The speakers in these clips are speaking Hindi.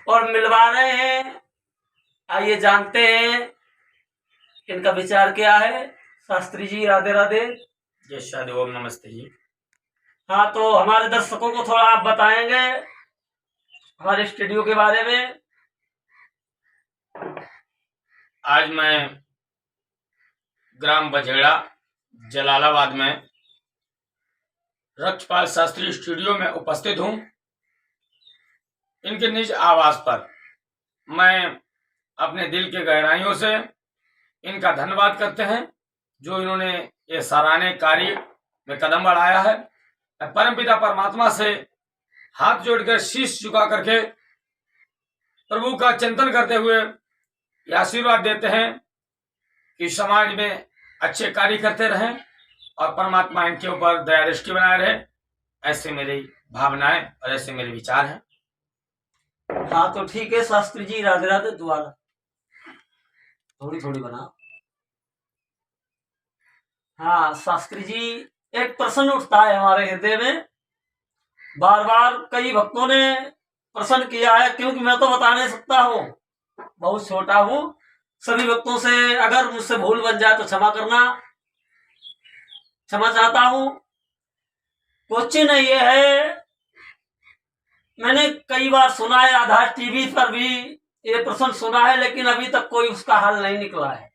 और मिलवा रहे हैं। आइए जानते हैं इनका विचार क्या है। शास्त्री जी राधे राधे। जय शादी ओम नमस्ते जी। हाँ, तो हमारे दर्शकों को थोड़ा आप बताएंगे हमारे स्टूडियो के बारे में। आज मैं ग्राम बझेड़ा जलालाबाद में रक्षपाल शास्त्री स्टूडियो में उपस्थित हूँ। इनके निज आवास पर मैं अपने दिल के गहराइयों से इनका धन्यवाद करते हैं जो इन्होंने ये सराहनीय कार्य में कदम बढ़ाया है। परमपिता परमात्मा से हाथ जोड़कर शीश झुका करके प्रभु का चिंतन करते हुए ये आशीर्वाद देते हैं कि समाज में अच्छे कार्य करते रहें और परमात्मा इनके ऊपर दया दृष्टि बनाए रहे। ऐसे मेरी भावनाएं और ऐसे मेरे विचार हैं। हाँ, तो ठीक है शास्त्री जी राधे राधे। दोबारा थोड़ी थोड़ी बना। हाँ शास्त्री जी, एक प्रश्न उठता है हमारे हृदय में, बार बार कई भक्तों ने प्रश्न किया है, क्योंकि मैं तो बता नहीं सकता हूँ, बहुत छोटा हूँ। सभी भक्तों से अगर मुझसे भूल बन जाए तो क्षमा करना, क्षमा चाहता हूँ। क्वेश्चन ये है, मैंने कई बार सुना है, आधार टीवी पर भी ये प्रश्न सुना है, लेकिन अभी तक कोई उसका हल नहीं निकला है।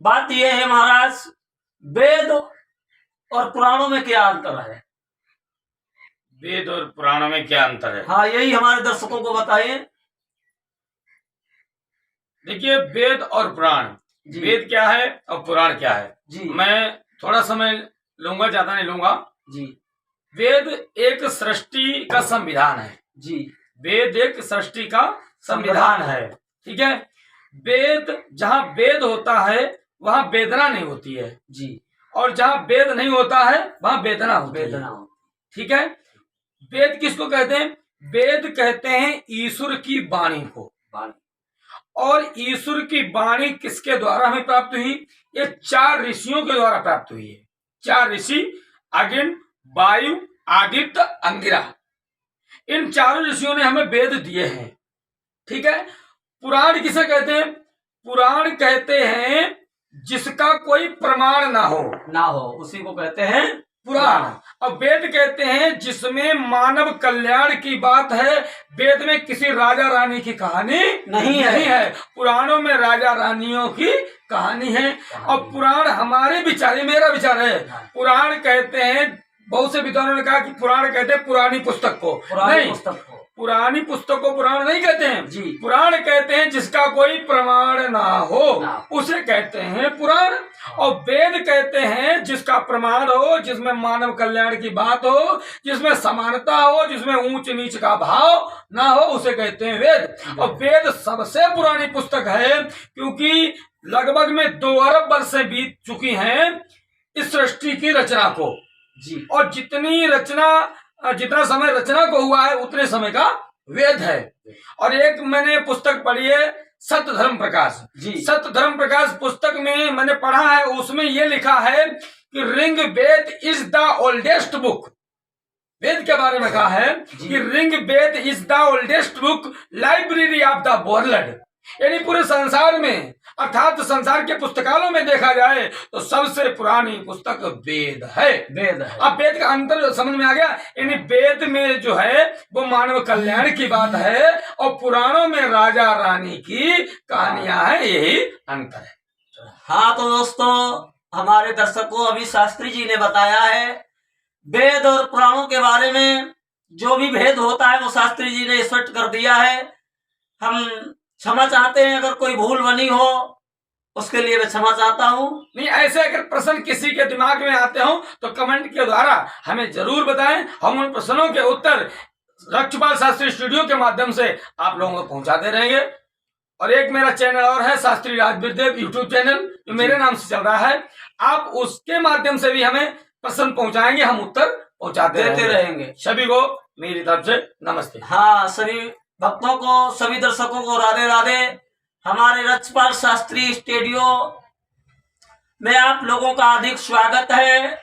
बात यह है महाराज, वेद और पुराणों में क्या अंतर है? वेद और पुराणों में क्या अंतर है? हाँ, यही हमारे दर्शकों को बताइए। देखिए, वेद और पुराण, वेद क्या है और पुराण क्या है जी। मैं थोड़ा समय लूंगा, ज्यादा नहीं लूंगा जी। वेद एक सृष्टि का संविधान है जी। वेद एक सृष्टि का संविधान है, ठीक है। वेद, जहाँ वेद होता है वहाँ वेदना नहीं होती है जी, और जहाँ वेद नहीं होता है वहाँ वेदना होती है, ठीक है। वेद किसको कहते हैं? वेद कहते हैं ईश्वर की वाणी को। और ईश्वर की वाणी किसके द्वारा हमें प्राप्त हुई? ये 4 ऋषियों के द्वारा प्राप्त हुई है। 4 ऋषि, अग्नि, वायु, आदित्य, अंगिरा, इन 4 ऋषियों ने हमें वेद दिए हैं, ठीक है। पुराण किसे कहते हैं? पुराण कहते हैं जिसका कोई प्रमाण ना हो, उसी को कहते हैं पुराण। और वेद कहते हैं जिसमें मानव कल्याण की बात है। वेद में किसी राजा रानी की कहानी नहीं है। पुराणों में राजा रानियों की कहानी है। और पुराण हमारे विचार, मेरा विचार है, पुराण कहते हैं, बहुत से विद्वानों ने कहा कि पुराण कहते हैं पुरानी पुस्तक को, नहीं, पुरानी पुस्तक को पुराण नहीं कहते हैं जी। पुराण कहते हैं जिसका कोई प्रमाण ना हो, उसे कहते हैं पुराण। और वेद कहते हैं जिसका प्रमाण हो, जिसमें मानव कल्याण की बात हो, जिसमें समानता हो, जिसमें ऊंच नीच का भाव ना हो, उसे कहते हैं वेद। और वेद सबसे पुरानी पुस्तक है क्योंकि लगभग में 2 अरब वर्षें बीत चुकी हैं इस सृष्टि की रचना को जी। और जितना समय रचना को हुआ है उतने समय का वेद है। और एक मैंने पुस्तक पढ़ी है, सत्य धर्म प्रकाश जी। सत्य धर्म प्रकाश पुस्तक में मैंने पढ़ा है, उसमें यह लिखा है कि Rig Veda is the oldest book. Veda के बारे में कहा है कि Rig Veda is the oldest book, library of the world. यानी पूरे संसार में, अर्थात संसार के पुस्तकालयों में देखा जाए तो सबसे पुरानी पुस्तक वेद है। अब वेद का अंतर समझ में आ गया। यानी वेद में जो है वो मानव कल्याण की बात है और पुराणों में राजा रानी की कहानियां हैं, यही अंतर है। हाँ, तो दोस्तों, हमारे दर्शकों अभी शास्त्री जी ने बताया है वेद और पुराणों के बारे में। जो भी भेद होता है वो शास्त्री जी ने स्पष्ट कर दिया है। हम क्षमा चाहते हैं अगर कोई भूल बनी हो, उसके लिए मैं क्षमा चाहता हूँ। नहीं, ऐसे अगर प्रश्न किसी के दिमाग में आते हो तो कमेंट के द्वारा हमें जरूर बताएं। हम उन प्रश्नों के उत्तर रक्षपाल शास्त्री स्टूडियो के माध्यम से आप लोगों को पहुंचाते रहेंगे। और एक मेरा चैनल और है, शास्त्री राजवीर देव यूट्यूब चैनल, जो मेरे नाम से चल रहा है। आप उसके माध्यम से भी हमें प्रश्न पहुंचाएंगे, हम उत्तर पहुंचाते रहेंगे। सभी को मेरी तरफ से नमस्ते। हाँ, सभी भक्तों को, सभी दर्शकों को राधे राधे। हमारे रक्षपाल शास्त्री स्टूडियो में आप लोगों का अधिक स्वागत है।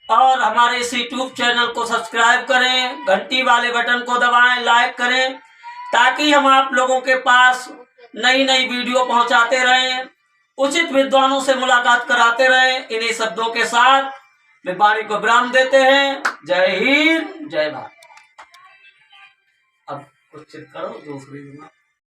और हमारे इस यूट्यूब चैनल को सब्सक्राइब करें, घंटी वाले बटन को दबाएं, लाइक करें, ताकि हम आप लोगों के पास नई नई वीडियो पहुंचाते रहें, उचित विद्वानों से मुलाकात कराते रहें। इन्हीं शब्दों के साथ मैं वाणी को विराम देते हैं। जय हिंद, जय भारत। अब कुछ करो दूसरी।